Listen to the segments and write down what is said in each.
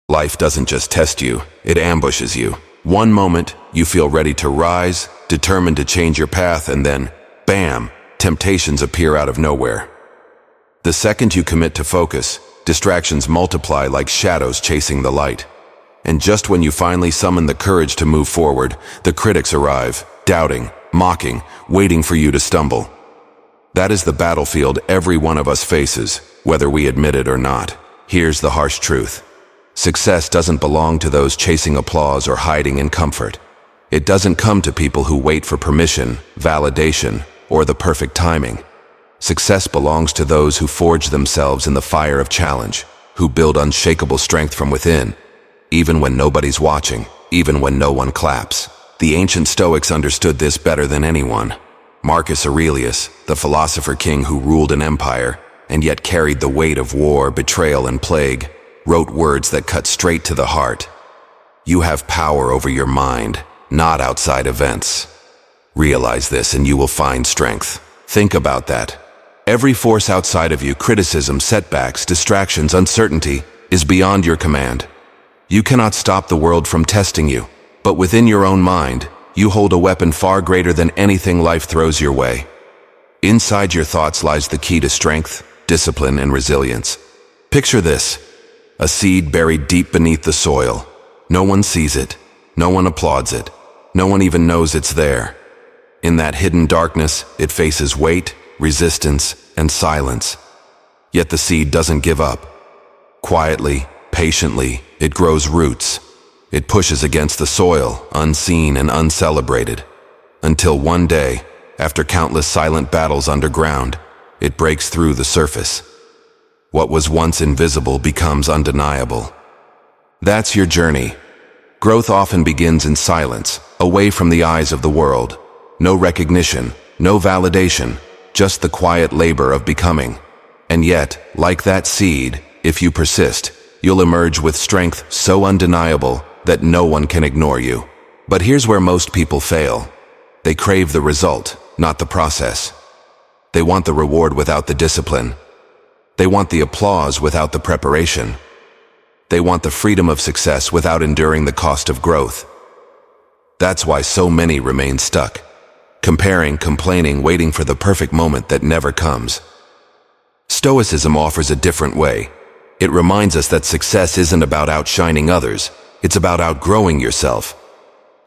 Life doesn't just test you, it ambushes you. One moment, you feel ready to rise, determined to change your path, and then, bam, temptations appear out of nowhere. The second you commit to focus, distractions multiply like shadows chasing the light. And just when you finally summon the courage to move forward, the critics arrive, doubting, mocking, waiting for you to stumble. That is the battlefield every one of us faces, whether we admit it or not. Here's the harsh truth. Success doesn't belong to those chasing applause or hiding in comfort. It doesn't come to people who wait for permission, validation, or the perfect timing. Success belongs to those who forge themselves in the fire of challenge, who build unshakable strength from within, even when nobody's watching, even when no one claps. The ancient Stoics understood this better than anyone. Marcus Aurelius, the philosopher king who ruled an empire, and yet carried the weight of war, betrayal, and plague, wrote words that cut straight to the heart. You have power over your mind, not outside events. Realize this and you will find strength. Think about that. Every force outside of you, criticism, setbacks, distractions, uncertainty, is beyond your command. You cannot stop the world from testing you, but within your own mind, you hold a weapon far greater than anything life throws your way. Inside your thoughts lies the key to strength, discipline, and resilience. Picture this: a seed buried deep beneath the soil. No one sees it. No one applauds it. No one even knows it's there. In that hidden darkness, it faces weight, resistance, and silence. Yet the seed doesn't give up. Quietly, patiently, it grows roots. It pushes against the soil, unseen and uncelebrated, until one day, after countless silent battles underground, it breaks through the surface. What was once invisible becomes undeniable. That's your journey. Growth often begins in silence, away from the eyes of the world. No recognition, no validation, just the quiet labor of becoming. And yet, like that seed, if you persist, you'll emerge with strength so undeniable that no one can ignore you. But here's where most people fail. They crave the result, not the process. They want the reward without the discipline. They want the applause without the preparation. They want the freedom of success without enduring the cost of growth. That's why so many remain stuck, comparing, complaining, waiting for the perfect moment that never comes. Stoicism offers a different way. It reminds us that success isn't about outshining others, it's about outgrowing yourself.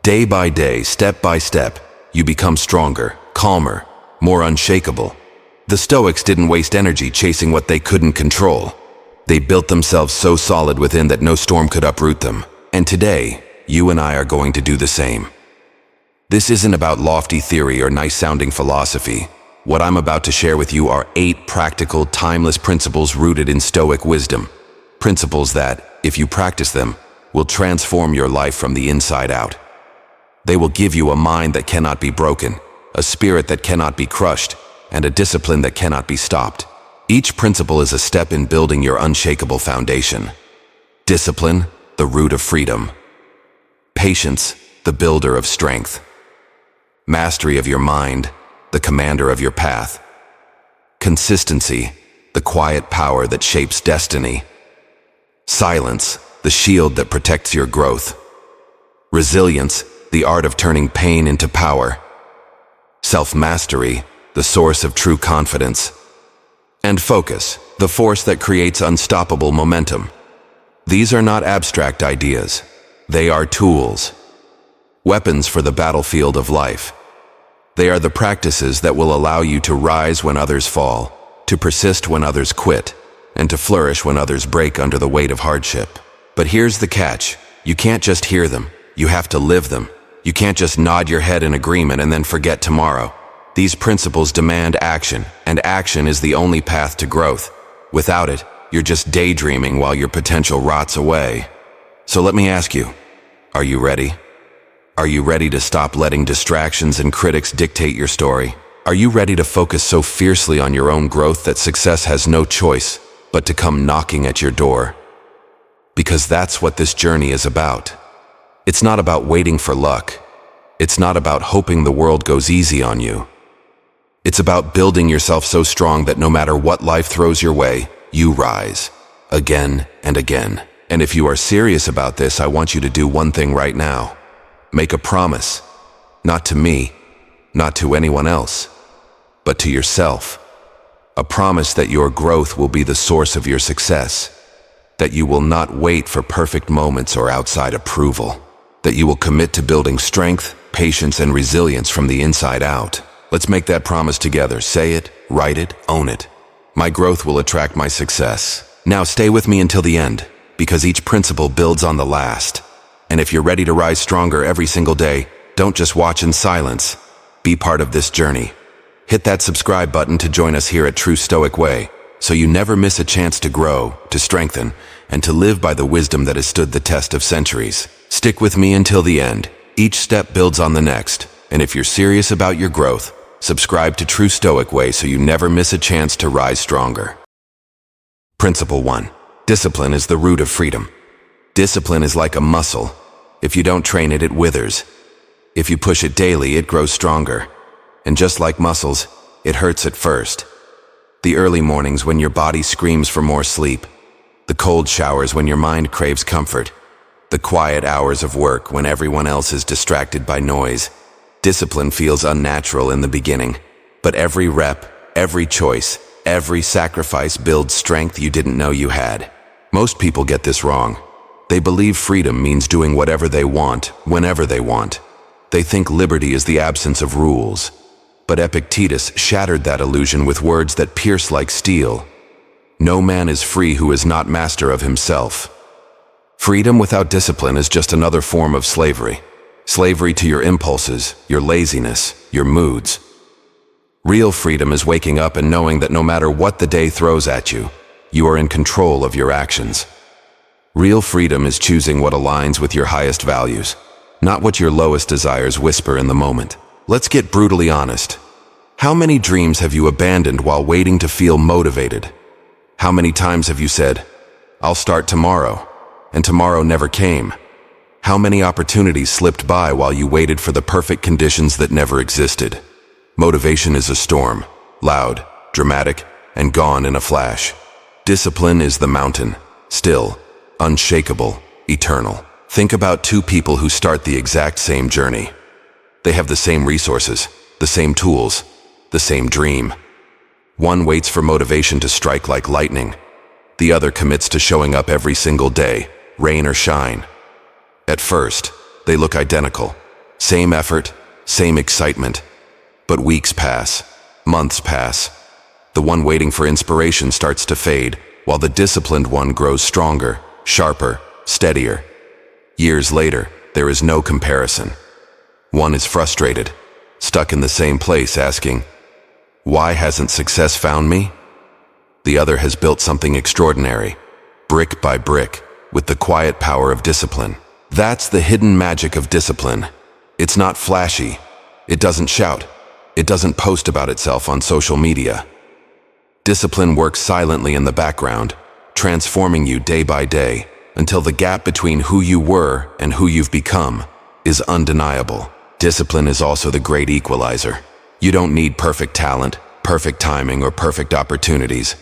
Day by day, step by step, you become stronger, calmer, more unshakable. The Stoics didn't waste energy chasing what they couldn't control. They built themselves so solid within that no storm could uproot them. And today, you and I are going to do the same. This isn't about lofty theory or nice-sounding philosophy. What I'm about to share with you are 8 practical, timeless principles rooted in Stoic wisdom. Principles that, if you practice them, will transform your life from the inside out. They will give you a mind that cannot be broken, a spirit that cannot be crushed, and a discipline that cannot be stopped. Each principle is a step in building your unshakable foundation. Discipline, the root of freedom. Patience, the builder of strength. Mastery of your mind, the commander of your path. Consistency, the quiet power that shapes destiny. Silence, the shield that protects your growth. Resilience, the art of turning pain into power. Self-mastery, the source of true confidence. And focus, the force that creates unstoppable momentum. These are not abstract ideas. They are tools. Weapons for the battlefield of life. They are the practices that will allow you to rise when others fall, to persist when others quit, and to flourish when others break under the weight of hardship. But here's the catch. You can't just hear them. You have to live them. You can't just nod your head in agreement and then forget tomorrow. These principles demand action, and action is the only path to growth. Without it, you're just daydreaming while your potential rots away. So let me ask you, are you ready? Are you ready to stop letting distractions and critics dictate your story? Are you ready to focus so fiercely on your own growth that success has no choice but to come knocking at your door? Because that's what this journey is about. It's not about waiting for luck. It's not about hoping the world goes easy on you. It's about building yourself so strong that no matter what life throws your way, you rise, again and again. And if you are serious about this, I want you to do one thing right now. Make a promise. Not to me, not to anyone else, but to yourself. A promise that your growth will be the source of your success. That you will not wait for perfect moments or outside approval. That you will commit to building strength, patience, and resilience from the inside out. Let's make that promise together. Say it, write it, own it. My growth will attract my success. Now stay with me until the end, because each principle builds on the last. And if you're ready to rise stronger every single day, don't just watch in silence. Be part of this journey. Hit that subscribe button to join us here at True Stoic Way, so you never miss a chance to grow, to strengthen, and to live by the wisdom that has stood the test of centuries. Stick with me until the end. Each step builds on the next. And if you're serious about your growth, subscribe to True Stoic Way so you never miss a chance to rise stronger. Principle 1. Discipline is the root of freedom. Discipline is like a muscle. If you don't train it, it withers. If you push it daily, it grows stronger. And just like muscles, it hurts at first. The early mornings when your body screams for more sleep. The cold showers when your mind craves comfort. The quiet hours of work when everyone else is distracted by noise. Discipline feels unnatural in the beginning, but every rep, every choice, every sacrifice builds strength you didn't know you had. Most people get this wrong. They believe freedom means doing whatever they want, whenever they want. They think liberty is the absence of rules. But Epictetus shattered that illusion with words that pierce like steel. No man is free who is not master of himself. Freedom without discipline is just another form of slavery. Slavery to your impulses, your laziness, your moods. Real freedom is waking up and knowing that no matter what the day throws at you, you are in control of your actions. Real freedom is choosing what aligns with your highest values, not what your lowest desires whisper in the moment. Let's get brutally honest. How many dreams have you abandoned while waiting to feel motivated? How many times have you said, "I'll start tomorrow," and tomorrow never came? How many opportunities slipped by while you waited for the perfect conditions that never existed? Motivation is a storm, loud, dramatic, and gone in a flash. Discipline is the mountain, still, unshakable, eternal. Think about two people who start the exact same journey. They have the same resources, the same tools, the same dream. One waits for motivation to strike like lightning. The other commits to showing up every single day, rain or shine. At first, they look identical. Same effort, same excitement. But weeks pass, months pass. The one waiting for inspiration starts to fade, while the disciplined one grows stronger, sharper, steadier. Years later, there is no comparison. One is frustrated, stuck in the same place asking, "Why hasn't success found me?" The other has built something extraordinary, brick by brick, with the quiet power of discipline. That's the hidden magic of discipline. It's not flashy. It doesn't shout. It doesn't post about itself on social media. Discipline works silently in the background, transforming you day by day, until the gap between who you were and who you've become is undeniable. Discipline is also the great equalizer. You don't need perfect talent, perfect timing, or perfect opportunities.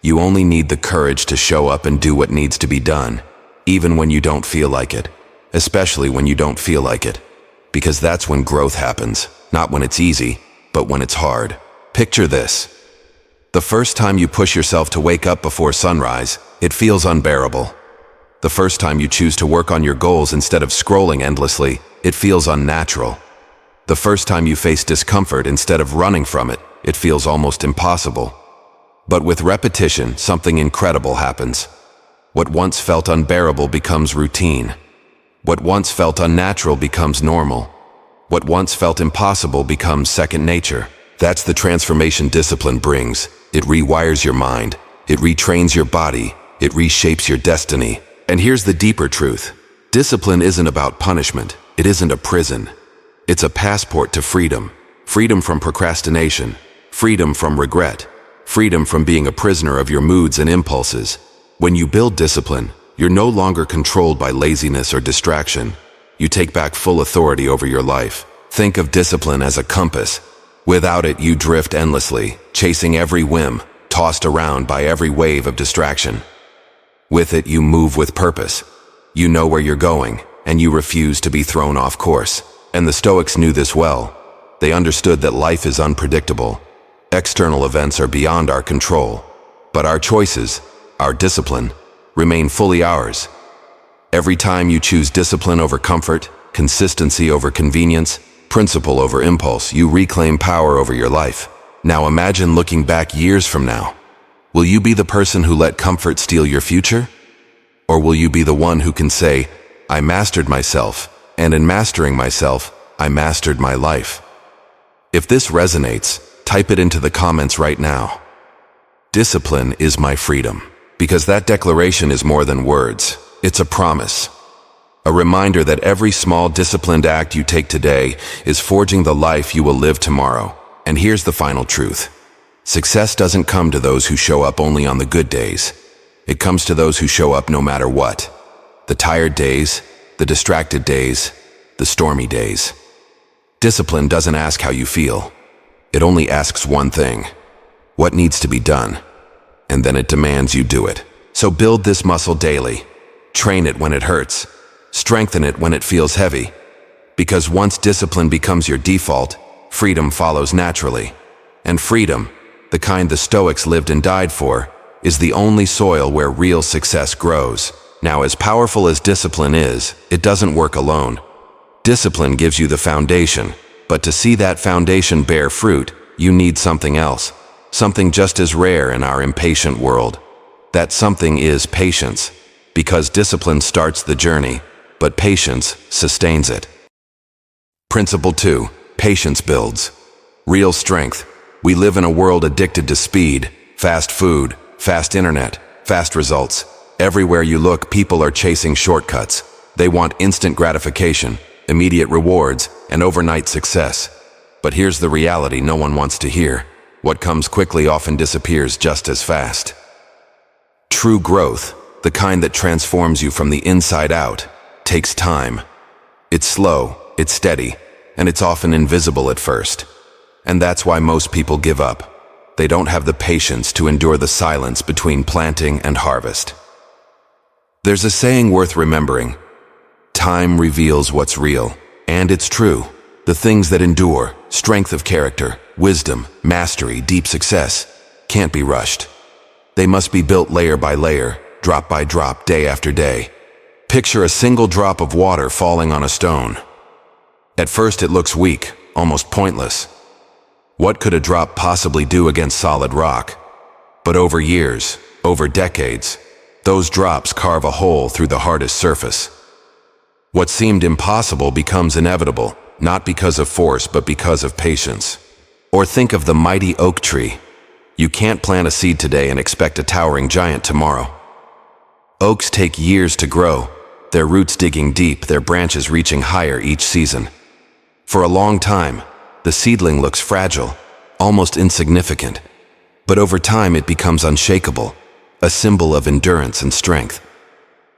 You only need the courage to show up and do what needs to be done, even when you don't feel like it, especially when you don't feel like it, because that's when growth happens, not when it's easy, but when it's hard. Picture this. The first time you push yourself to wake up before sunrise, it feels unbearable. The first time you choose to work on your goals instead of scrolling endlessly, it feels unnatural. The first time you face discomfort instead of running from it, it feels almost impossible. But with repetition, something incredible happens. What once felt unbearable becomes routine. What once felt unnatural becomes normal. What once felt impossible becomes second nature. That's the transformation discipline brings. It rewires your mind. It retrains your body. It reshapes your destiny. And here's the deeper truth. Discipline isn't about punishment. It isn't a prison. It's a passport to freedom. Freedom from procrastination. Freedom from regret. Freedom from being a prisoner of your moods and impulses. When you build discipline, you're no longer controlled by laziness or distraction. You take back full authority over your life. Think of discipline as a compass. Without it, you drift endlessly, chasing every whim, tossed around by every wave of distraction. With it, you move with purpose. You know where you're going, and you refuse to be thrown off course. And the Stoics knew this well. They understood that life is unpredictable. External events are beyond our control. But our choices, our discipline, remain fully ours. Every time you choose discipline over comfort, consistency over convenience, principle over impulse, you reclaim power over your life. Now imagine looking back years from now. Will you be the person who let comfort steal your future? Or will you be the one who can say, I mastered myself, and in mastering myself, I mastered my life? If this resonates, type it into the comments right now. Discipline is my freedom. Because that declaration is more than words. It's a promise. A reminder that every small disciplined act you take today is forging the life you will live tomorrow. And here's the final truth. Success doesn't come to those who show up only on the good days. It comes to those who show up no matter what. The tired days, the distracted days, the stormy days. Discipline doesn't ask how you feel. It only asks one thing. What needs to be done? And then it demands you do it. So build this muscle daily. Train it when it hurts. Strengthen it when it feels heavy. Because once discipline becomes your default, freedom follows naturally. And freedom, the kind the Stoics lived and died for, is the only soil where real success grows. Now, as powerful as discipline is, it doesn't work alone. Discipline gives you the foundation, but to see that foundation bear fruit, you need something else. Something just as rare in our impatient world. That something is patience, because discipline starts the journey, but patience sustains it. Principle 2. Patience builds. Real strength. We live in a world addicted to speed, fast food, fast internet, fast results. Everywhere you look, people are chasing shortcuts. They want instant gratification, immediate rewards, and overnight success. But here's the reality no one wants to hear. What comes quickly often disappears just as fast. True growth, the kind that transforms you from the inside out, takes time. It's slow, it's steady, and it's often invisible at first. And that's why most people give up. They don't have the patience to endure the silence between planting and harvest. There's a saying worth remembering. Time reveals what's real. And it's true. The things that endure, strength of character, wisdom, mastery, deep success, can't be rushed. They must be built layer by layer, drop by drop, day after day. Picture a single drop of water falling on a stone. At first it looks weak, almost pointless. What could a drop possibly do against solid rock? But over years, over decades, those drops carve a hole through the hardest surface. What seemed impossible becomes inevitable, not because of force but because of patience. Or think of the mighty oak tree. You can't plant a seed today and expect a towering giant tomorrow. Oaks take years to grow, their roots digging deep, their branches reaching higher each season. For a long time, the seedling looks fragile, almost insignificant. But over time it becomes unshakable, a symbol of endurance and strength.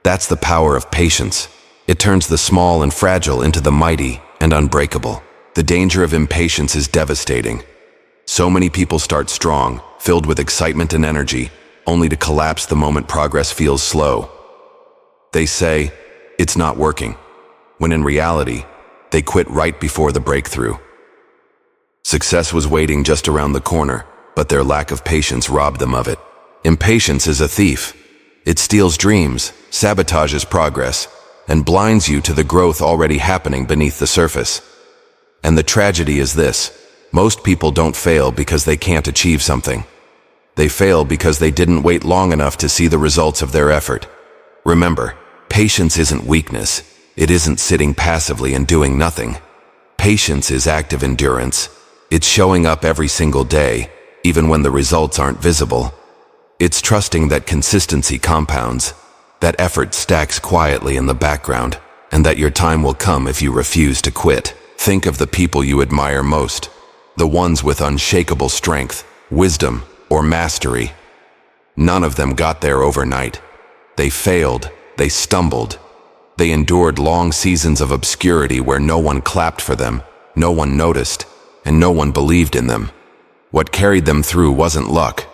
That's the power of patience. It turns the small and fragile into the mighty and unbreakable. The danger of impatience is devastating. So many people start strong, filled with excitement and energy, only to collapse the moment progress feels slow. They say, it's not working, when in reality, they quit right before the breakthrough. Success was waiting just around the corner, but their lack of patience robbed them of it. Impatience is a thief. It steals dreams, sabotages progress, and blinds you to the growth already happening beneath the surface. And the tragedy is this: most people don't fail because they can't achieve something. They fail because they didn't wait long enough to see the results of their effort. Remember, patience isn't weakness. It isn't sitting passively and doing nothing. Patience is active endurance. It's showing up every single day, even when the results aren't visible. It's trusting that consistency compounds, that effort stacks quietly in the background, and that your time will come if you refuse to quit. Think of the people you admire most, the ones with unshakable strength, wisdom, or mastery. None of them got there overnight. They failed, they stumbled. They endured long seasons of obscurity where no one clapped for them, no one noticed, and no one believed in them. What carried them through wasn't luck.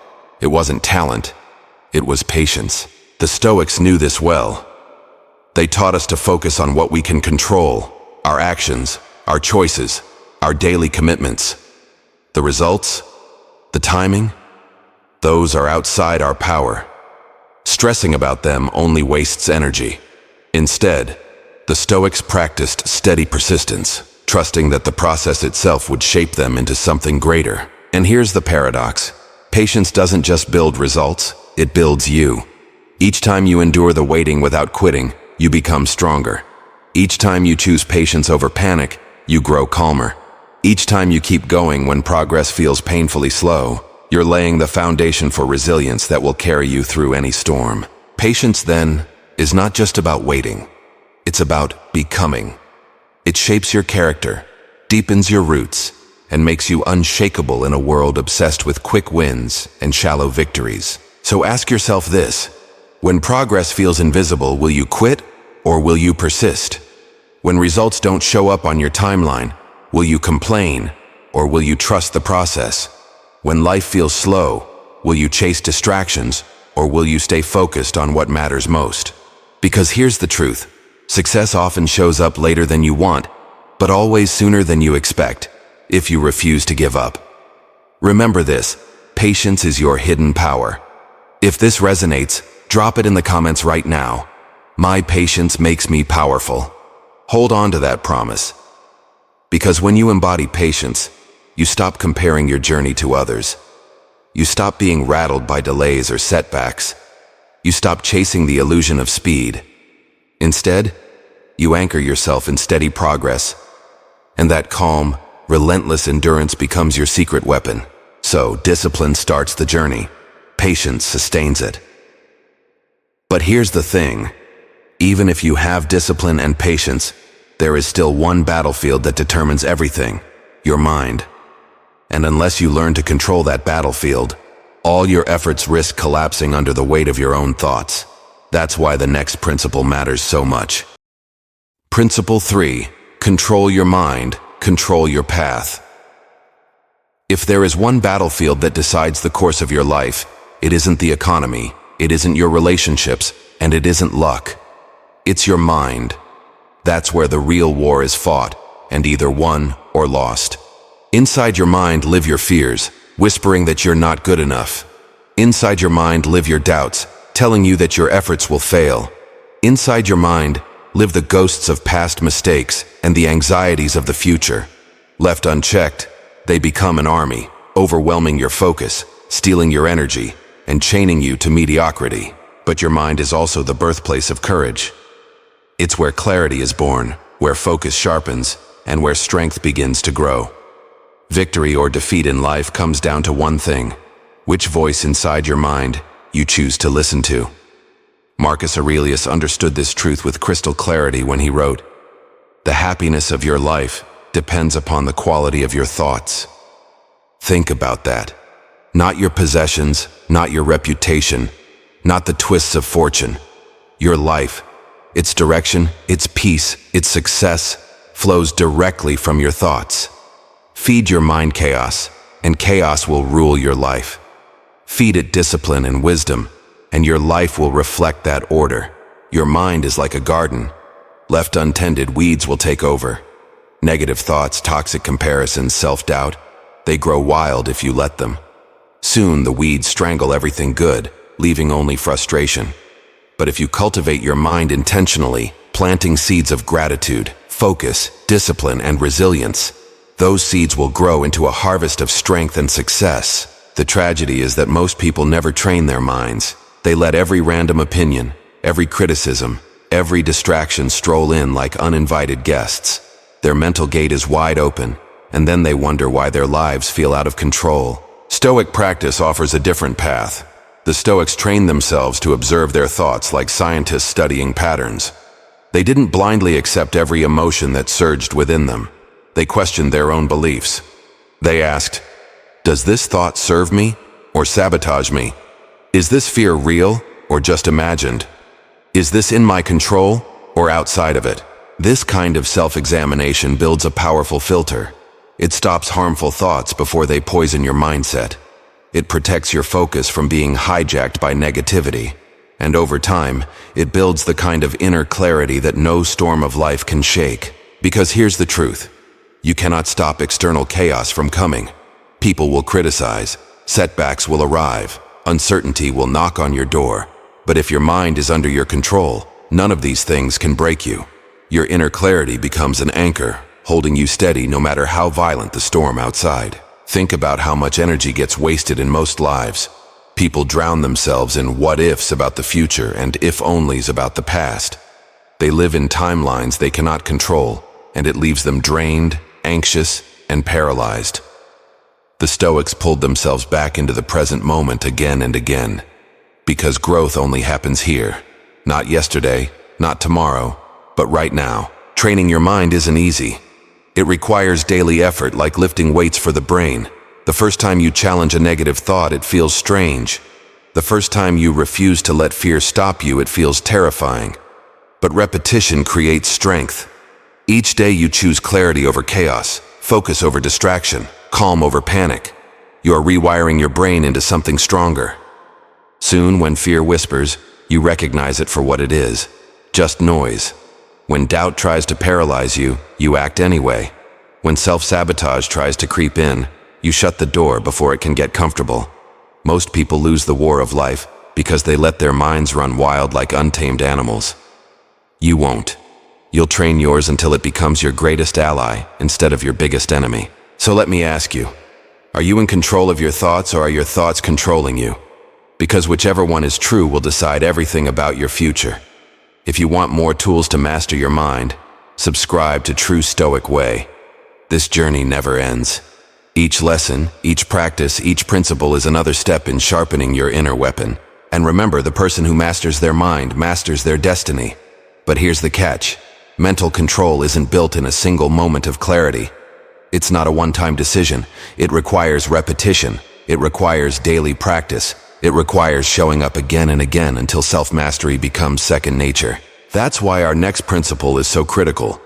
It wasn't talent. It was patience. The Stoics knew this well. They taught us to focus on what we can control, our actions, our choices, our daily commitments. The results, the timing, those are outside our power. Stressing about them only wastes energy. Instead, the Stoics practiced steady persistence, trusting that the process itself would shape them into something greater. And here's the paradox. Patience doesn't just build results, it builds you. Each time you endure the waiting without quitting, you become stronger. Each time you choose patience over panic, you grow calmer. Each time you keep going when progress feels painfully slow, you're laying the foundation for resilience that will carry you through any storm. Patience, then, is not just about waiting. It's about becoming. It shapes your character, deepens your roots, and makes you unshakable in a world obsessed with quick wins and shallow victories. So ask yourself this: when progress feels invisible, will you quit or will you persist? When results don't show up on your timeline, will you complain or will you trust the process? When life feels slow, will you chase distractions or will you stay focused on what matters most? Because here's the truth: success often shows up later than you want, but always sooner than you expect, if you refuse to give up. Remember this: patience is your hidden power. If this resonates, drop it in the comments right now. My patience makes me powerful. Hold on to that promise. Because when you embody patience, you stop comparing your journey to others. You stop being rattled by delays or setbacks. You stop chasing the illusion of speed. Instead, you anchor yourself in steady progress, and that calm, relentless endurance becomes your secret weapon. So, discipline starts the journey. Patience sustains it. But here's the thing: even if you have discipline and patience, there is still one battlefield that determines everything: your mind. And unless you learn to control that battlefield, all your efforts risk collapsing under the weight of your own thoughts. That's why the next principle matters so much. Principle 3: control your mind, control your path. If there is one battlefield that decides the course of your life, it isn't the economy, it isn't your relationships, and it isn't luck. It's your mind. That's where the real war is fought, and either won or lost. Inside your mind live your fears, whispering that you're not good enough. Inside your mind live your doubts, telling you that your efforts will fail. Inside your mind live the ghosts of past mistakes and the anxieties of the future. Left unchecked, they become an army, overwhelming your focus, stealing your energy, and chaining you to mediocrity. But your mind is also the birthplace of courage. It's where clarity is born, where focus sharpens, and where strength begins to grow. Victory or defeat in life comes down to one thing: which voice inside your mind you choose to listen to. Marcus Aurelius understood this truth with crystal clarity when he wrote, "The happiness of your life depends upon the quality of your thoughts." Think about that. Not your possessions, not your reputation, not the twists of fortune. Your life, its direction, its peace, its success, flows directly from your thoughts. Feed your mind chaos, and chaos will rule your life. Feed it discipline and wisdom, and your life will reflect that order. Your mind is like a garden. Left untended, weeds will take over. Negative thoughts, toxic comparisons, self-doubt, they grow wild if you let them. Soon the weeds strangle everything good, leaving only frustration. But if you cultivate your mind intentionally, planting seeds of gratitude, focus, discipline, and resilience, those seeds will grow into a harvest of strength and success. The tragedy is that most people never train their minds. They let every random opinion, every criticism, every distraction stroll in like uninvited guests. Their mental gate is wide open, and then they wonder why their lives feel out of control. Stoic practice offers a different path. The Stoics trained themselves to observe their thoughts like scientists studying patterns. They didn't blindly accept every emotion that surged within them. They questioned their own beliefs. They asked, "Does this thought serve me or sabotage me? Is this fear real or just imagined? Is this in my control or outside of it?" This kind of self-examination builds a powerful filter. It stops harmful thoughts before they poison your mindset. It protects your focus from being hijacked by negativity. And over time, it builds the kind of inner clarity that no storm of life can shake. Because here's the truth. You cannot stop external chaos from coming. People will criticize, setbacks will arrive, uncertainty will knock on your door. But if your mind is under your control, none of these things can break you. Your inner clarity becomes an anchor, holding you steady no matter how violent the storm outside. Think about how much energy gets wasted in most lives. People drown themselves in what-ifs about the future and if-onlys about the past. They live in timelines they cannot control, and it leaves them drained, anxious, and paralyzed. The Stoics pulled themselves back into the present moment again and again. Because growth only happens here. Not yesterday, not tomorrow, but right now. Training your mind isn't easy. It requires daily effort like lifting weights for the brain. The first time you challenge a negative thought, it feels strange. The first time you refuse to let fear stop you, it feels terrifying. But repetition creates strength. Each day you choose clarity over chaos, focus over distraction, calm over panic. You are rewiring your brain into something stronger. Soon, when fear whispers, you recognize it for what it is, just noise. When doubt tries to paralyze you, you act anyway. When self-sabotage tries to creep in, you shut the door before it can get comfortable. Most people lose the war of life because they let their minds run wild like untamed animals. You won't. You'll train yours until it becomes your greatest ally instead of your biggest enemy. So let me ask you, are you in control of your thoughts or are your thoughts controlling you? Because whichever one is true will decide everything about your future. If you want more tools to master your mind, subscribe to True Stoic Way. This journey never ends. Each lesson, each practice, each principle is another step in sharpening your inner weapon. And remember, the person who masters their mind masters their destiny. But here's the catch. Mental control isn't built in a single moment of clarity. It's not a one-time decision. It requires repetition. It requires daily practice. It requires showing up again and again until self-mastery becomes second nature. That's why our next principle is so critical.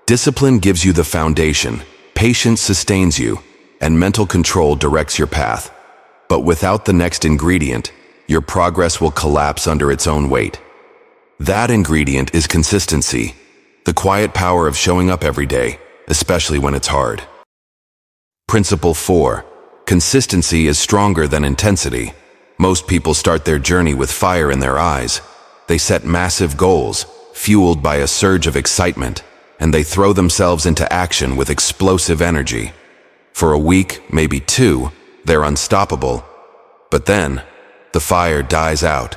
Discipline gives you the foundation, patience sustains you, and mental control directs your path. But without the next ingredient, your progress will collapse under its own weight. That ingredient is consistency, the quiet power of showing up every day, especially when it's hard. Principle 4. Consistency is stronger than intensity. Most people start their journey with fire in their eyes. They set massive goals, fueled by a surge of excitement, and they throw themselves into action with explosive energy. For a week, maybe 2, they're unstoppable. But then, the fire dies out.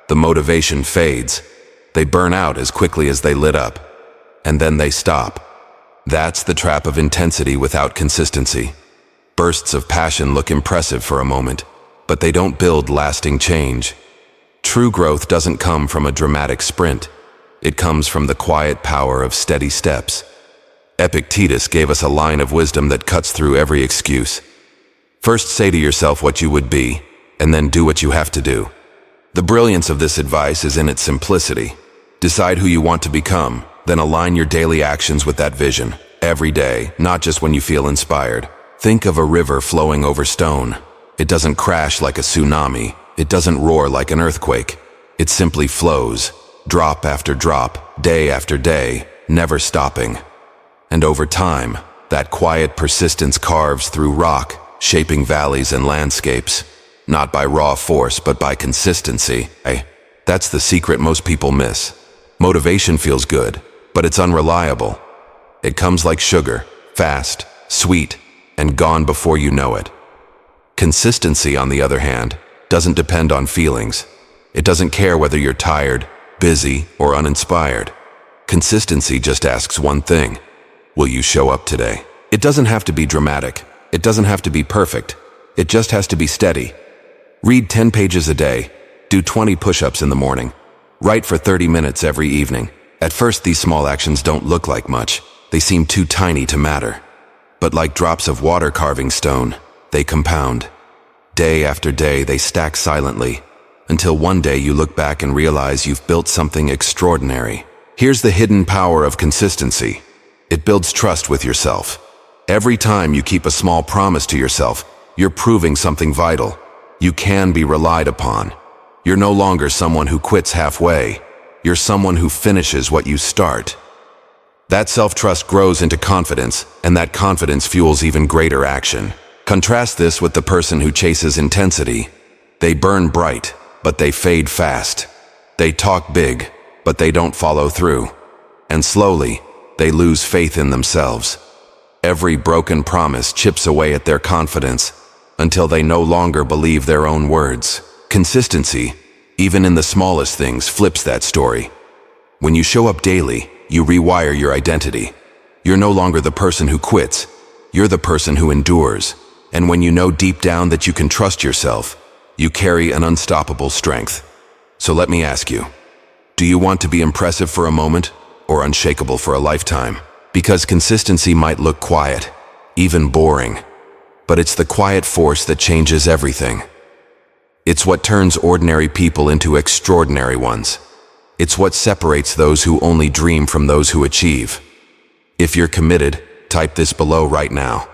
The motivation fades. They burn out as quickly as they lit up. And then they stop. That's the trap of intensity without consistency. Bursts of passion look impressive for a moment, but they don't build lasting change. True growth doesn't come from a dramatic sprint. It comes from the quiet power of steady steps. Epictetus gave us a line of wisdom that cuts through every excuse. First say to yourself what you would be, and then do what you have to do. The brilliance of this advice is in its simplicity. Decide who you want to become, then align your daily actions with that vision, every day, not just when you feel inspired. Think of a river flowing over stone. It doesn't crash like a tsunami. It doesn't roar like an earthquake. It simply flows, drop after drop, day after day, never stopping. And over time, that quiet persistence carves through rock, shaping valleys and landscapes. Not by raw force, but by consistency. That's the secret most people miss. Motivation feels good, but it's unreliable. It comes like sugar, fast, sweet, and gone before you know it. Consistency, on the other hand, doesn't depend on feelings. It doesn't care whether you're tired, busy, or uninspired. Consistency just asks one thing. Will you show up today? It doesn't have to be dramatic. It doesn't have to be perfect. It just has to be steady. Read 10 pages a day. Do 20 push-ups in the morning. Write for 30 minutes every evening. At first, these small actions don't look like much. They seem too tiny to matter. But like drops of water carving stone, they compound. Day after day, they stack silently, until one day you look back and realize you've built something extraordinary. Here's the hidden power of consistency. It builds trust with yourself. Every time you keep a small promise to yourself, you're proving something vital. You can be relied upon. You're no longer someone who quits halfway. You're someone who finishes what you start. That self-trust grows into confidence, and that confidence fuels even greater action. Contrast this with the person who chases intensity. They burn bright, but they fade fast. They talk big, but they don't follow through. And slowly, they lose faith in themselves. Every broken promise chips away at their confidence until they no longer believe their own words. Consistency, even in the smallest things, flips that story. When you show up daily, you rewire your identity. You're no longer the person who quits. You're the person who endures. And when you know deep down that you can trust yourself, you carry an unstoppable strength. So let me ask you, do you want to be impressive for a moment or unshakable for a lifetime? Because consistency might look quiet, even boring, but it's the quiet force that changes everything. It's what turns ordinary people into extraordinary ones. It's what separates those who only dream from those who achieve. If you're committed, type this below right now.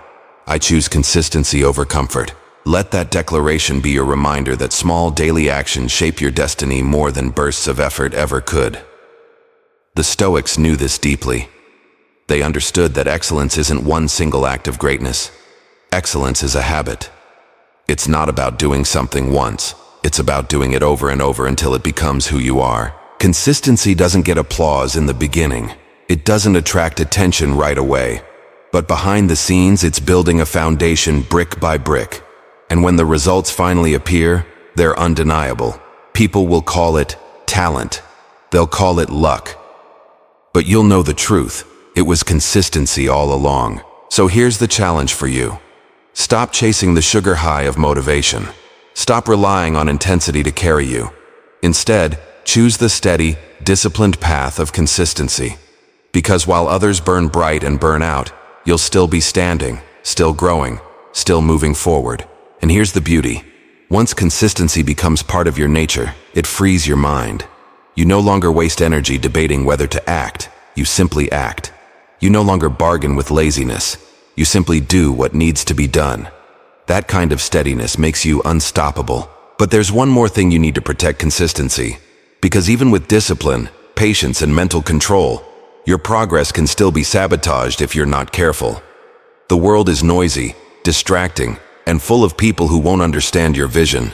I choose consistency over comfort. Let that declaration be your reminder that small daily actions shape your destiny more than bursts of effort ever could. The Stoics knew this deeply. They understood that excellence isn't one single act of greatness. Excellence is a habit. It's not about doing something once. It's about doing it over and over until it becomes who you are. Consistency doesn't get applause in the beginning. It doesn't attract attention right away. But behind the scenes, it's building a foundation brick by brick. And when the results finally appear, they're undeniable. People will call it talent. They'll call it luck. But you'll know the truth. It was consistency all along. So here's the challenge for you. Stop chasing the sugar high of motivation. Stop relying on intensity to carry you. Instead, choose the steady, disciplined path of consistency. Because while others burn bright and burn out, you'll still be standing, still growing, still moving forward. And here's the beauty. Once consistency becomes part of your nature, it frees your mind. You no longer waste energy debating whether to act. You simply act. You no longer bargain with laziness. You simply do what needs to be done. That kind of steadiness makes you unstoppable. But there's one more thing you need to protect consistency. Because even with discipline, patience, and mental control, your progress can still be sabotaged if you're not careful. The world is noisy, distracting, and full of people who won't understand your vision.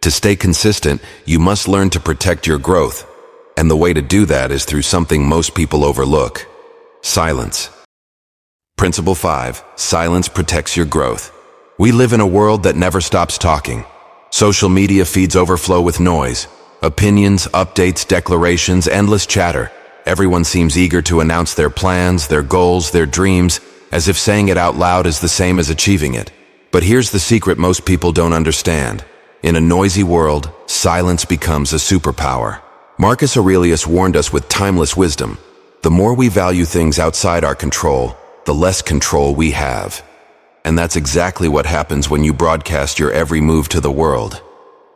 To stay consistent, you must learn to protect your growth. And the way to do that is through something most people overlook: silence. Principle 5. Silence protects your growth. We live in a world that never stops talking. Social media feeds overflow with noise. Opinions, updates, declarations, endless chatter. Everyone seems eager to announce their plans, their goals, their dreams, as if saying it out loud is the same as achieving it. But here's the secret most people don't understand. In a noisy world, silence becomes a superpower. Marcus Aurelius warned us with timeless wisdom. The more we value things outside our control, the less control we have. And that's exactly what happens when you broadcast your every move to the world.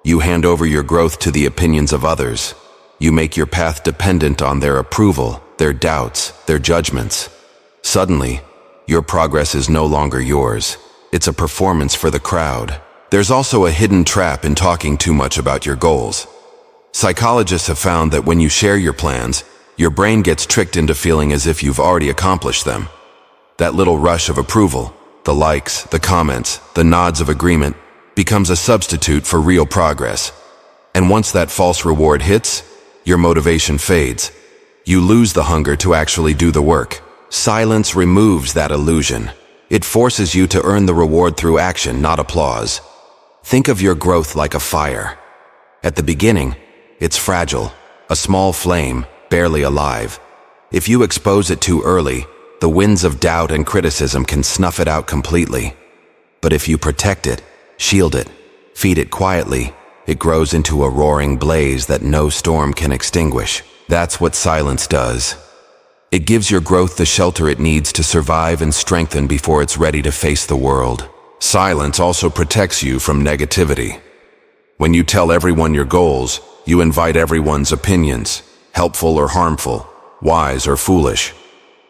You hand over your growth to the opinions of others. You make your path dependent on their approval, their doubts, their judgments. Suddenly, your progress is no longer yours. It's a performance for the crowd. There's also a hidden trap in talking too much about your goals. Psychologists have found that when you share your plans, your brain gets tricked into feeling as if you've already accomplished them. That little rush of approval, the likes, the comments, the nods of agreement, becomes a substitute for real progress. And once that false reward hits, your motivation fades. You lose the hunger to actually do the work. Silence removes that illusion. It forces you to earn the reward through action, not applause. Think of your growth like a fire. At the beginning, it's fragile, a small flame, barely alive. If you expose it too early, the winds of doubt and criticism can snuff it out completely. But if you protect it, shield it, feed it quietly, it grows into a roaring blaze that no storm can extinguish. That's what silence does. It gives your growth the shelter it needs to survive and strengthen before it's ready to face the world. Silence also protects you from negativity. When you tell everyone your goals, you invite everyone's opinions, helpful or harmful, wise or foolish.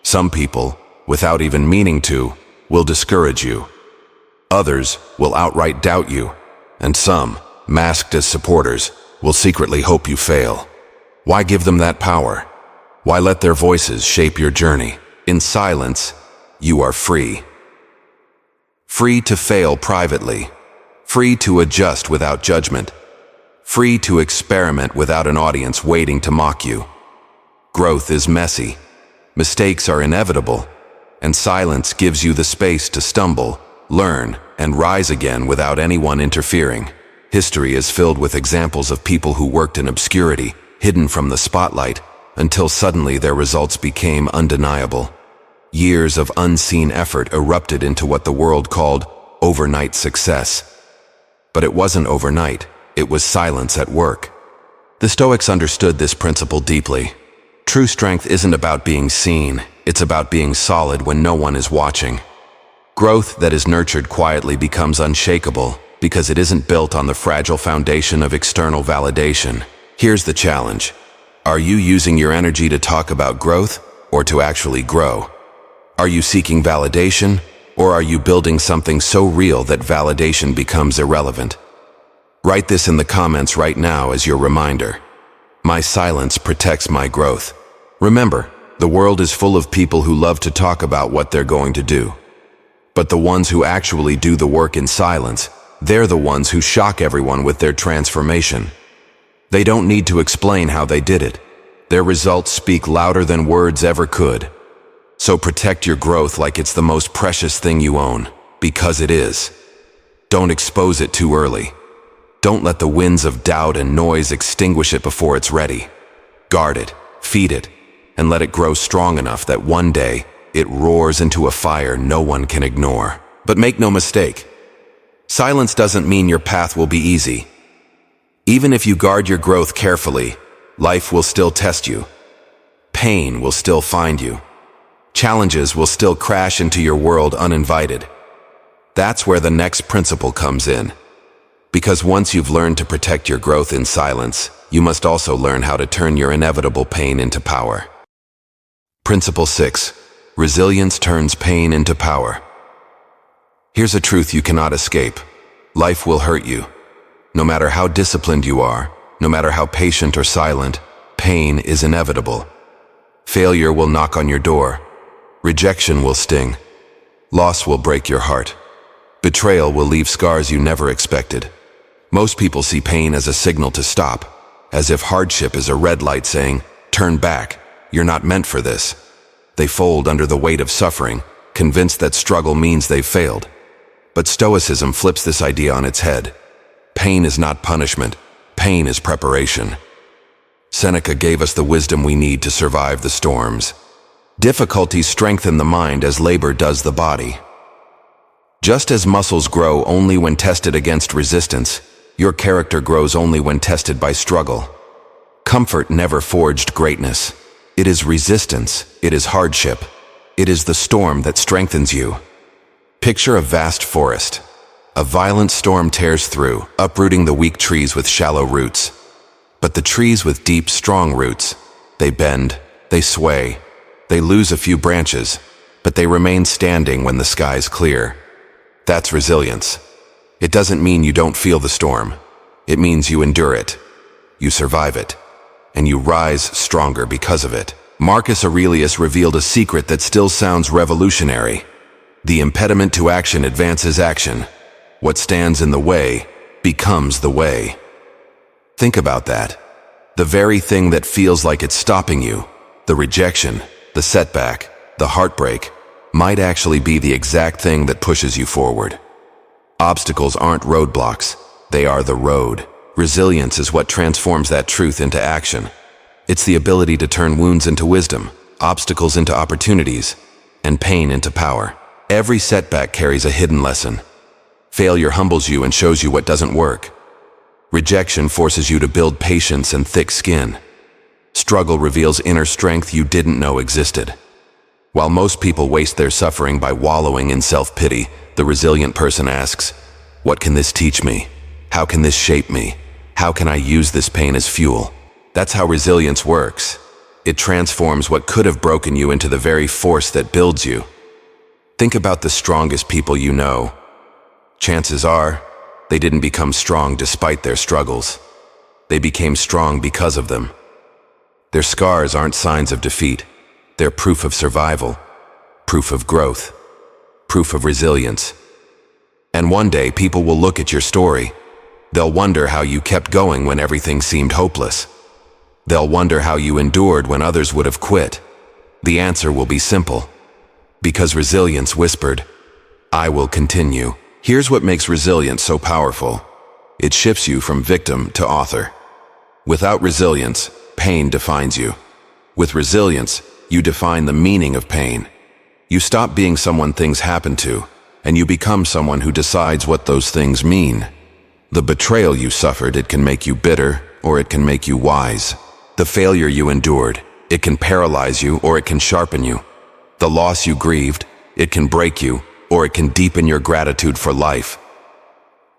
Some people, without even meaning to, will discourage you. Others will outright doubt you, and some, masked as supporters, will secretly hope you fail. Why give them that power? Why let their voices shape your journey? In silence, you are free. Free to fail privately. Free to adjust without judgment. Free to experiment without an audience waiting to mock you. Growth is messy. Mistakes are inevitable. And silence gives you the space to stumble, learn, and rise again without anyone interfering. History is filled with examples of people who worked in obscurity, hidden from the spotlight, until suddenly their results became undeniable. Years of unseen effort erupted into what the world called overnight success. But it wasn't overnight, it was silence at work. The Stoics understood this principle deeply. True strength isn't about being seen, it's about being solid when no one is watching. Growth that is nurtured quietly becomes unshakable because it isn't built on the fragile foundation of external validation. Here's the challenge. Are you using your energy to talk about growth or to actually grow? Are you seeking validation or are you building something so real that validation becomes irrelevant? Write this in the comments right now as your reminder. My silence protects my growth. Remember, the world is full of people who love to talk about what they're going to do. But the ones who actually do the work in silence, they're the ones who shock everyone with their transformation. They don't need to explain how they did it. Their results speak louder than words ever could. So protect your growth like it's the most precious thing you own, because it is. Don't expose it too early. Don't let the winds of doubt and noise extinguish it before it's ready. Guard it, feed it, and let it grow strong enough that one day it roars into a fire no one can ignore. But make no mistake, silence doesn't mean your path will be easy. Even if you guard your growth carefully, life will still test you. Pain will still find you. Challenges will still crash into your world uninvited. That's where the next principle comes in. Because once you've learned to protect your growth in silence, you must also learn how to turn your inevitable pain into power. Principle 6. Resilience turns pain into power. Here's a truth you cannot escape. Life will hurt you. No matter how disciplined you are, no matter how patient or silent, pain is inevitable. Failure will knock on your door. Rejection will sting. Loss will break your heart. Betrayal will leave scars you never expected. Most people see pain as a signal to stop, as if hardship is a red light saying, "Turn back, you're not meant for this." They fold under the weight of suffering, convinced that struggle means they've failed. But Stoicism flips this idea on its head. Pain is not punishment, pain is preparation. Seneca gave us the wisdom we need to survive the storms. Difficulties strengthen the mind as labor does the body. Just as muscles grow only when tested against resistance, your character grows only when tested by struggle. Comfort never forged greatness. It is resistance, it is hardship. It is the storm that strengthens you. Picture a vast forest. A violent storm tears through, uprooting the weak trees with shallow roots. But the trees with deep, strong roots, they bend, they sway, they lose a few branches, but they remain standing when the sky's clear. That's resilience. It doesn't mean you don't feel the storm. It means you endure it. You survive it. And you rise stronger because of it. Marcus Aurelius revealed a secret that still sounds revolutionary. The impediment to action advances action. What stands in the way becomes the way. Think about that. The very thing that feels like it's stopping you, the rejection, the setback, the heartbreak, might actually be the exact thing that pushes you forward. Obstacles aren't roadblocks, they are the road. Resilience is what transforms that truth into action. It's the ability to turn wounds into wisdom, obstacles into opportunities, and pain into power. Every setback carries a hidden lesson. Failure humbles you and shows you what doesn't work. Rejection forces you to build patience and thick skin. Struggle reveals inner strength you didn't know existed. While most people waste their suffering by wallowing in self-pity, the resilient person asks, "What can this teach me? How can this shape me? How can I use this pain as fuel?" That's how resilience works. It transforms what could have broken you into the very force that builds you. Think about the strongest people you know. Chances are, they didn't become strong despite their struggles. They became strong because of them. Their scars aren't signs of defeat. They're proof of survival, proof of growth, proof of resilience. And one day people will look at your story. They'll wonder how you kept going when everything seemed hopeless. They'll wonder how you endured when others would have quit. The answer will be simple. Because resilience whispered, "I will continue." Here's what makes resilience so powerful. It shifts you from victim to author. Without resilience, pain defines you. With resilience, you define the meaning of pain. You stop being someone things happen to, and you become someone who decides what those things mean. The betrayal you suffered, it can make you bitter, or it can make you wise. The failure you endured, it can paralyze you, or it can sharpen you. The loss you grieved, it can break you, or it can deepen your gratitude for life.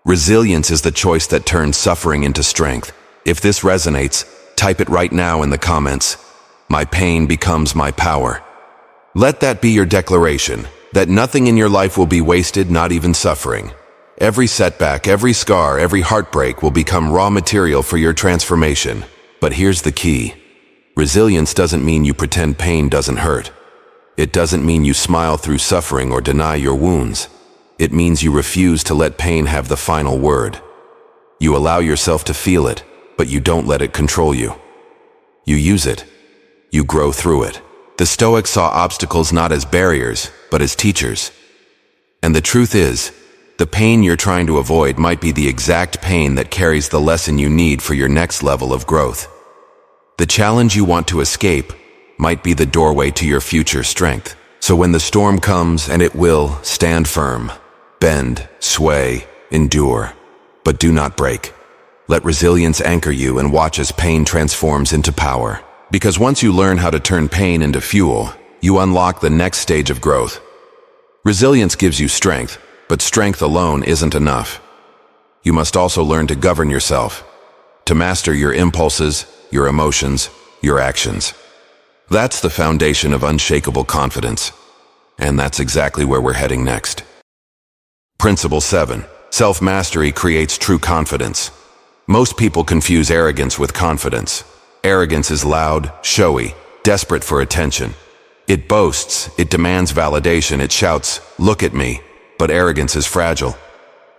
Resilience is the choice that turns suffering into strength. If this resonates, type it right now in the comments. My pain becomes my power. Let that be your declaration, that nothing in your life will be wasted, not even suffering. Every setback, every scar, every heartbreak will become raw material for your transformation. But here's the key. Resilience doesn't mean you pretend pain doesn't hurt. It doesn't mean you smile through suffering or deny your wounds. It means you refuse to let pain have the final word. You allow yourself to feel it, but you don't let it control you. You use it. You grow through it. The Stoics saw obstacles not as barriers, but as teachers. And the truth is, the pain you're trying to avoid might be the exact pain that carries the lesson you need for your next level of growth. The challenge you want to escape might be the doorway to your future strength. So when the storm comes, and it will, stand firm, bend, sway, endure, but do not break. Let resilience anchor you and watch as pain transforms into power. Because once you learn how to turn pain into fuel, you unlock the next stage of growth. Resilience gives you strength, but strength alone isn't enough. You must also learn to govern yourself, to master your impulses, your emotions, your actions. That's the foundation of unshakable confidence. And that's exactly where we're heading next. Principle 7. Self-mastery creates true confidence. Most people confuse arrogance with confidence. Arrogance is loud, showy, desperate for attention. It boasts, it demands validation, it shouts, "Look at me." But arrogance is fragile.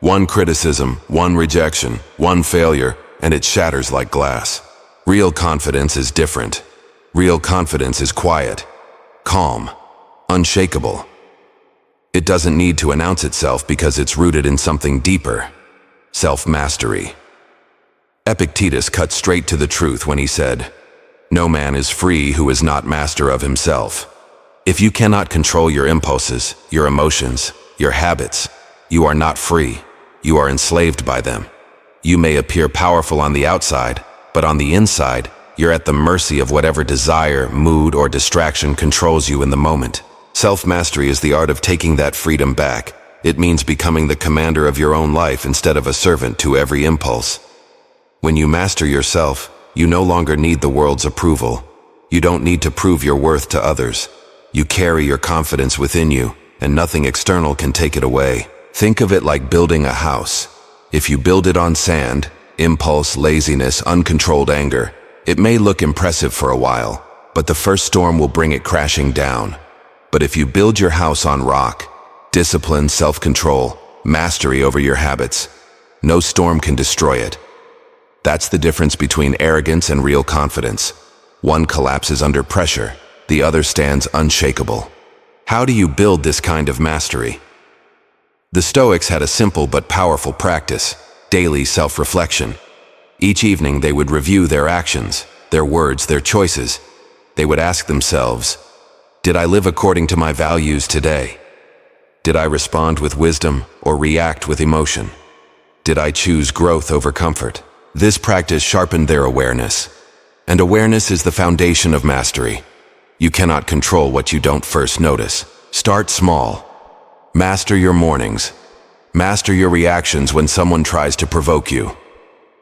One criticism, one rejection, one failure, and it shatters like glass. Real confidence is different. Real confidence is quiet, calm, unshakable. It doesn't need to announce itself because it's rooted in something deeper: self-mastery. Epictetus cut straight to the truth when he said, "No man is free who is not master of himself." If you cannot control your impulses, your emotions, your habits, you are not free. You are enslaved by them. You may appear powerful on the outside, but on the inside, you're at the mercy of whatever desire, mood, or distraction controls you in the moment. Self-mastery is the art of taking that freedom back. It means becoming the commander of your own life instead of a servant to every impulse. When you master yourself, you no longer need the world's approval. You don't need to prove your worth to others. You carry your confidence within you, and nothing external can take it away. Think of it like building a house. If you build it on sand, impulse, laziness, uncontrolled anger, it may look impressive for a while, but the first storm will bring it crashing down. But if you build your house on rock, discipline, self-control, mastery over your habits, no storm can destroy it. That's the difference between arrogance and real confidence. One collapses under pressure, the other stands unshakable. How do you build this kind of mastery? The Stoics had a simple but powerful practice: daily self-reflection. Each evening they would review their actions, their words, their choices. They would ask themselves, did I live according to my values today? Did I respond with wisdom or react with emotion? Did I choose growth over comfort? This practice sharpened their awareness. And awareness is the foundation of mastery. You cannot control what you don't first notice. Start small. Master your mornings. Master your reactions when someone tries to provoke you.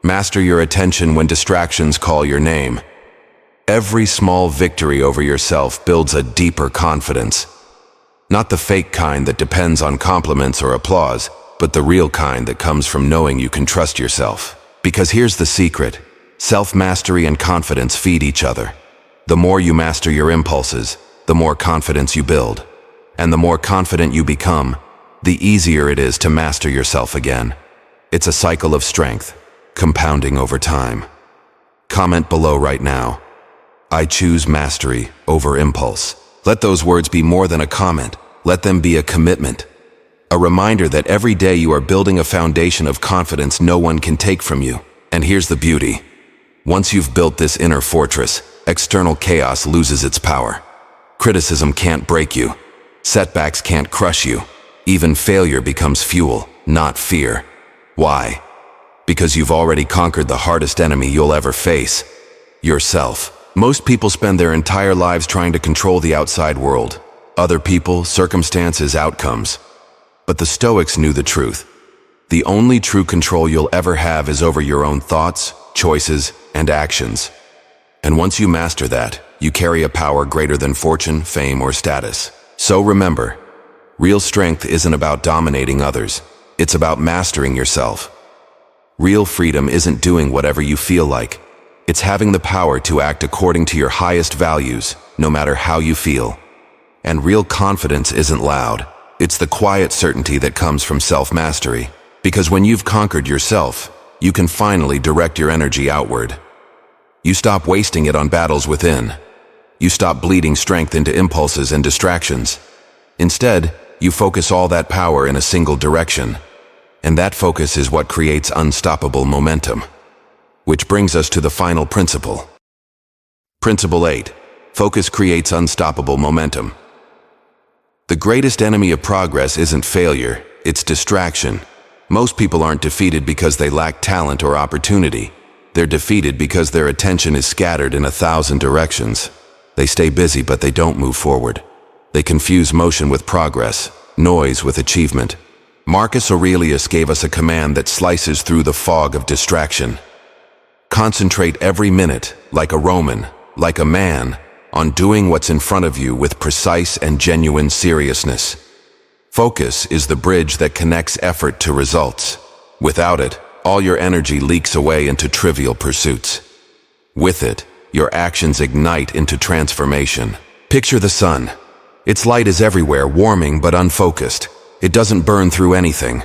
Master your attention when distractions call your name. Every small victory over yourself builds a deeper confidence. Not the fake kind that depends on compliments or applause, but the real kind that comes from knowing you can trust yourself. Because here's the secret: Self-mastery and confidence feed each other. The more you master your impulses, the more confidence you build. And the more confident you become, the easier it is to master yourself again. It's a cycle of strength, compounding over time. Comment below right now. I choose mastery over impulse. Let those words be more than a comment. Let them be a commitment. A reminder that every day you are building a foundation of confidence no one can take from you. And here's the beauty. Once you've built this inner fortress, external chaos loses its power. Criticism can't break you. Setbacks can't crush you. Even failure becomes fuel, not fear. Why? Because you've already conquered the hardest enemy you'll ever face: yourself. Most people spend their entire lives trying to control the outside world. Other people, circumstances, outcomes. But the Stoics knew the truth. The only true control you'll ever have is over your own thoughts, choices, and actions. And once you master that, you carry a power greater than fortune, fame, or status. So remember, real strength isn't about dominating others. It's about mastering yourself. Real freedom isn't doing whatever you feel like. It's having the power to act according to your highest values, no matter how you feel. And real confidence isn't loud. It's the quiet certainty that comes from self-mastery. Because when you've conquered yourself, you can finally direct your energy outward. You stop wasting it on battles within. You stop bleeding strength into impulses and distractions. Instead, you focus all that power in a single direction. And that focus is what creates unstoppable momentum. Which brings us to the final principle. Principle 8. Focus creates unstoppable momentum. The greatest enemy of progress isn't failure, it's distraction. Most people aren't defeated because they lack talent or opportunity. They're defeated because their attention is scattered in 1,000 directions. They stay busy, but they don't move forward. They confuse motion with progress, noise with achievement. Marcus Aurelius gave us a command that slices through the fog of distraction. Concentrate every minute, like a Roman, like a man, on doing what's in front of you with precise and genuine seriousness. Focus is the bridge that connects effort to results. Without it, all your energy leaks away into trivial pursuits. With it, your actions ignite into transformation. Picture the sun. Its light is everywhere, warming but unfocused. It doesn't burn through anything.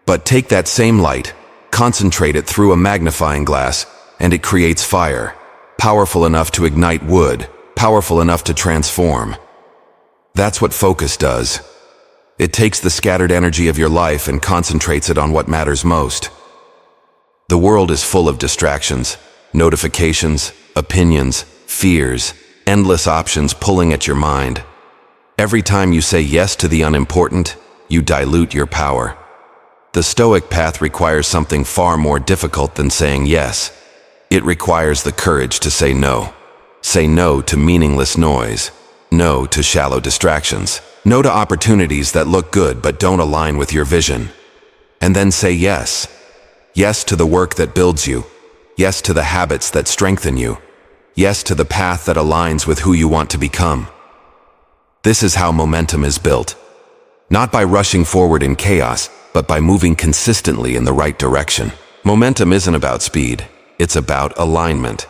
But take that same light, concentrate it through a magnifying glass, and it creates fire. Powerful enough to ignite wood, powerful enough to transform. That's what focus does. It takes the scattered energy of your life and concentrates it on what matters most. The world is full of distractions, notifications, opinions, fears, endless options pulling at your mind. Every time you say yes to the unimportant, you dilute your power. The Stoic path requires something far more difficult than saying yes. It requires the courage to say no. Say no to meaningless noise. No to shallow distractions. No to opportunities that look good but don't align with your vision. And then say yes. Yes to the work that builds you. Yes to the habits that strengthen you. Yes to the path that aligns with who you want to become. This is how momentum is built. Not by rushing forward in chaos, but by moving consistently in the right direction. Momentum isn't about speed. It's about alignment.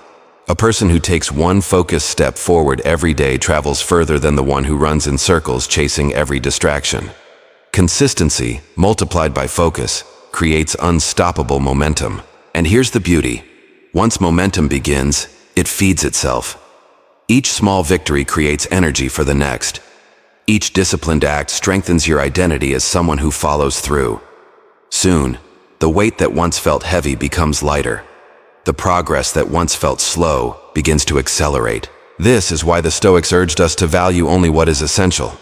A person who takes one focused step forward every day travels further than the one who runs in circles chasing every distraction. Consistency, multiplied by focus, creates unstoppable momentum. And here's the beauty. Once momentum begins, it feeds itself. Each small victory creates energy for the next. Each disciplined act strengthens your identity as someone who follows through. Soon, the weight that once felt heavy becomes lighter. The progress that once felt slow begins to accelerate. This is why the Stoics urged us to value only what is essential.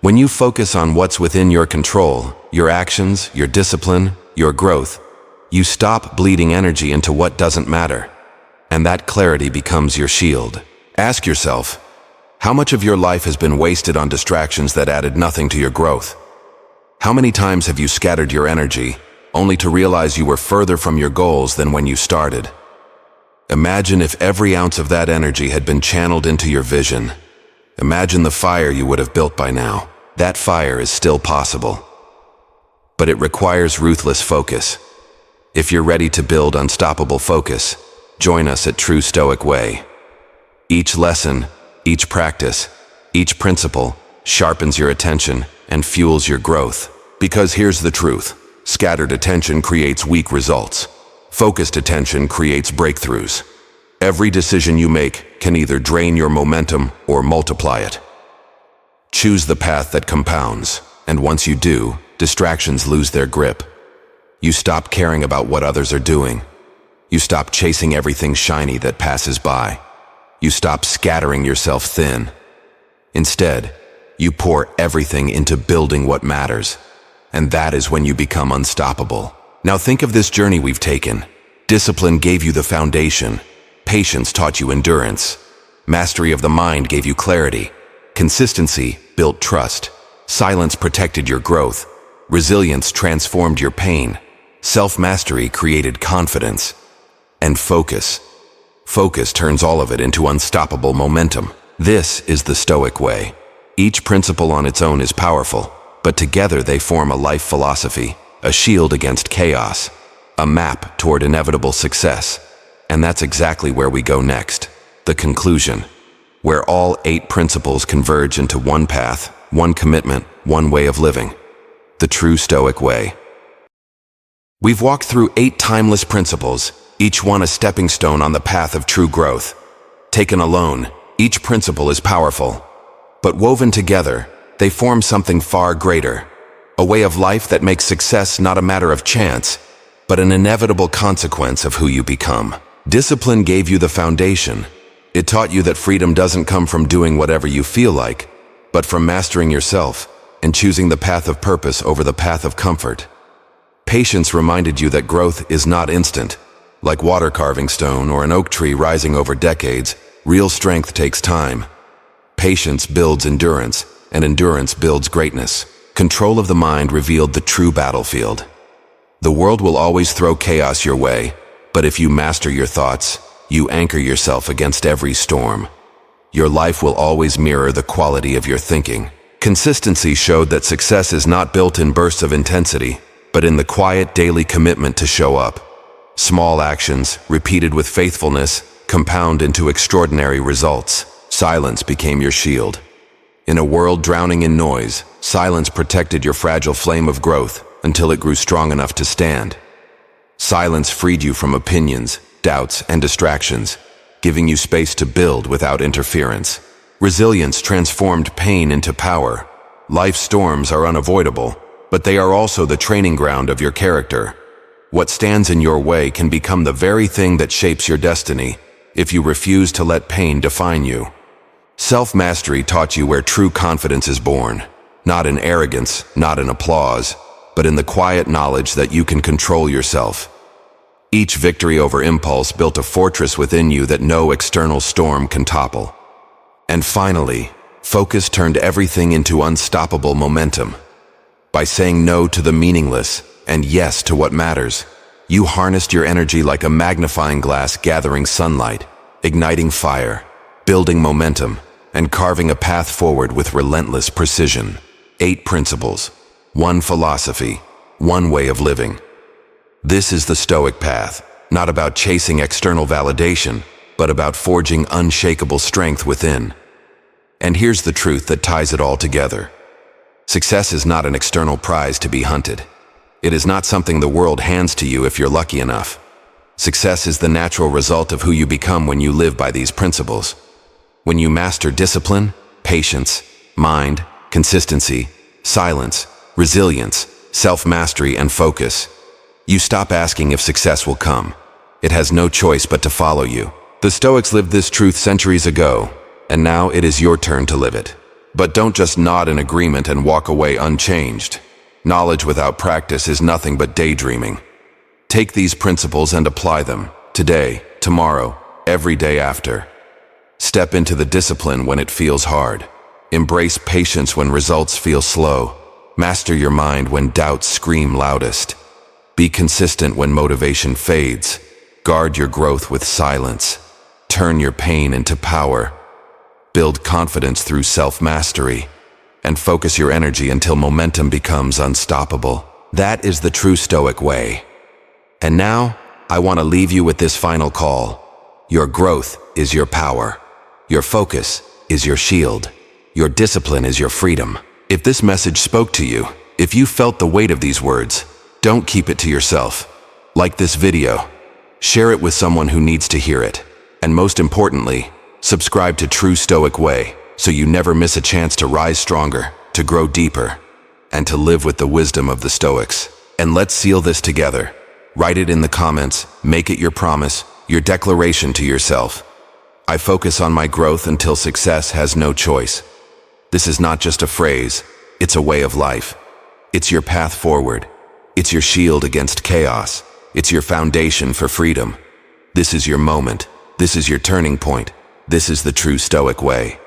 When you focus on what's within your control, your actions, your discipline, your growth, you stop bleeding energy into what doesn't matter. And that clarity becomes your shield. Ask yourself, how much of your life has been wasted on distractions that added nothing to your growth? How many times have you scattered your energy, only to realize you were further from your goals than when you started? Imagine if every ounce of that energy had been channeled into your vision. Imagine the fire you would have built by now. That fire is still possible. But it requires ruthless focus. If you're ready to build unstoppable focus, join us at True Stoic Way. Each lesson, each practice, each principle sharpens your attention and fuels your growth. Because here's the truth: scattered attention creates weak results. Focused attention creates breakthroughs. Every decision you make can either drain your momentum or multiply it. Choose the path that compounds, and once you do, distractions lose their grip. You stop caring about what others are doing. You stop chasing everything shiny that passes by. You stop scattering yourself thin. Instead, you pour everything into building what matters, and that is when you become unstoppable. Now think of this journey we've taken. Discipline gave you the foundation. Patience taught you endurance. Mastery of the mind gave you clarity. Consistency built trust. Silence protected your growth. Resilience transformed your pain. Self-mastery created confidence. And focus. Focus turns all of it into unstoppable momentum. This is the Stoic way. Each principle on its own is powerful, but together they form a life philosophy, a shield against chaos, a map toward inevitable success. And that's exactly where we go next. The conclusion, where all 8 principles converge into one path, one commitment, one way of living. The True Stoic Way. We've walked through 8 timeless principles, each one a stepping stone on the path of true growth. Taken alone, each principle is powerful, but woven together, they form something far greater, a way of life that makes success not a matter of chance, but an inevitable consequence of who you become. Discipline gave you the foundation. It taught you that freedom doesn't come from doing whatever you feel like, but from mastering yourself and choosing the path of purpose over the path of comfort. Patience reminded you that growth is not instant. Like water carving stone or an oak tree rising over decades, real strength takes time. Patience builds endurance, and endurance builds greatness. Control of the mind revealed the true battlefield. The world will always throw chaos your way, but if you master your thoughts, you anchor yourself against every storm. Your life will always mirror the quality of your thinking. Consistency showed that success is not built in bursts of intensity, but in the quiet daily commitment to show up. Small actions, repeated with faithfulness, compound into extraordinary results. Silence became your shield. In a world drowning in noise, silence protected your fragile flame of growth until it grew strong enough to stand. Silence freed you from opinions, doubts, and distractions, giving you space to build without interference. Resilience transformed pain into power. Life's storms are unavoidable, but they are also the training ground of your character. What stands in your way can become the very thing that shapes your destiny if you refuse to let pain define you. Self-mastery taught you where true confidence is born, not in arrogance, not in applause, but in the quiet knowledge that you can control yourself. Each victory over impulse built a fortress within you that no external storm can topple. And finally, focus turned everything into unstoppable momentum. By saying no to the meaningless and yes to what matters, you harnessed your energy like a magnifying glass gathering sunlight, igniting fire, building momentum, and carving a path forward with relentless precision. 8 principles, 1 philosophy, 1 way of living. This is the Stoic path, not about chasing external validation, but about forging unshakable strength within. And here's the truth that ties it all together. Success is not an external prize to be hunted. It is not something the world hands to you if you're lucky enough. Success is the natural result of who you become when you live by these principles. When you master discipline, patience, mind, consistency, silence, resilience, self-mastery, and focus, you stop asking if success will come. It has no choice but to follow you. The Stoics lived this truth centuries ago, and now it is your turn to live it. But don't just nod in agreement and walk away unchanged. Knowledge without practice is nothing but daydreaming. Take these principles and apply them, today, tomorrow, every day after. Step into the discipline when it feels hard. Embrace patience when results feel slow. Master your mind when doubts scream loudest. Be consistent when motivation fades. Guard your growth with silence. Turn your pain into power. Build confidence through self-mastery. And focus your energy until momentum becomes unstoppable. That is the true Stoic way. And now, I want to leave you with this final call. Your growth is your power. Your focus is your shield. Your discipline is your freedom. If this message spoke to you, if you felt the weight of these words, don't keep it to yourself. Like this video, share it with someone who needs to hear it. And most importantly, subscribe to True Stoic Way so you never miss a chance to rise stronger, to grow deeper, and to live with the wisdom of the Stoics. And let's seal this together. Write it in the comments, make it your promise, your declaration to yourself. I focus on my growth until success has no choice. This is not just a phrase, it's a way of life. It's your path forward. It's your shield against chaos. It's your foundation for freedom. This is your moment. This is your turning point. This is the True Stoic Way.